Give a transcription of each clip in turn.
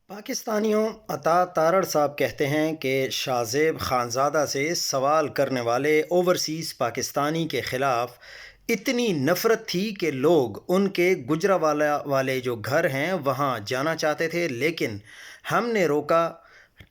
पाकिस्तानियों अता तारड़ साहब कहते हैं कि शाहज़ेब खानज़ादा से सवाल करने वाले ओवरसीज़ पाकिस्तानी के ख़िलाफ़ इतनी नफ़रत थी कि लोग उनके गुजरावाला वाले जो घर हैं वहाँ जाना चाहते थे, लेकिन हमने रोका।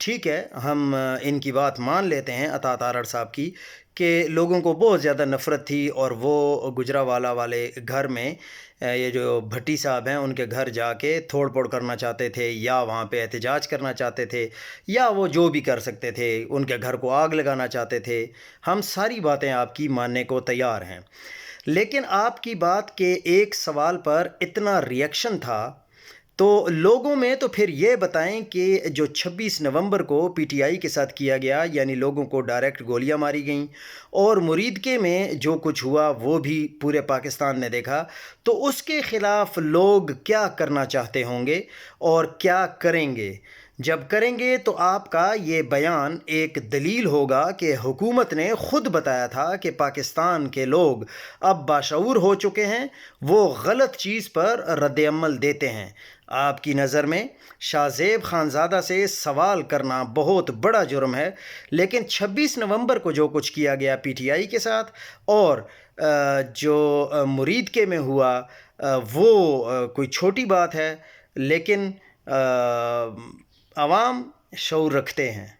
ठीक है, हम इनकी बात मान लेते हैं अता तारड़ साहब की कि लोगों को बहुत ज़्यादा नफ़रत थी और वो गुजरावाला वाले घर में ये जो भट्टी साहब हैं उनके घर जाके तोड़ फोड़ करना चाहते थे या वहाँ पे एहतजाज करना चाहते थे या वो जो भी कर सकते थे, उनके घर को आग लगाना चाहते थे। हम सारी बातें आपकी मानने को तैयार हैं, लेकिन आपकी बात के एक सवाल पर इतना रिएक्शन था, तो लोगों में तो फिर ये बताएं कि जो 26 नवंबर को पीटीआई के साथ किया गया, यानी लोगों को डायरेक्ट गोलियां मारी गईं और मुरीदके में जो कुछ हुआ वो भी पूरे पाकिस्तान ने देखा, तो उसके ख़िलाफ़ लोग क्या करना चाहते होंगे और क्या करेंगे। जब करेंगे तो आपका ये बयान एक दलील होगा कि हुकूमत ने ख़ुद बताया था कि पाकिस्तान के लोग अब बाशऊर हो चुके हैं, वो गलत चीज़ पर रद्द-ए-अमल देते हैं। आपकी नज़र में शाहज़ेब खानज़ादा से सवाल करना बहुत बड़ा जुर्म है, लेकिन 26 नवंबर को जो कुछ किया गया पीटीआई के साथ और जो मुरीदके में हुआ, वो कोई छोटी बात है, लेकिन आवाम शऊर रखते हैं।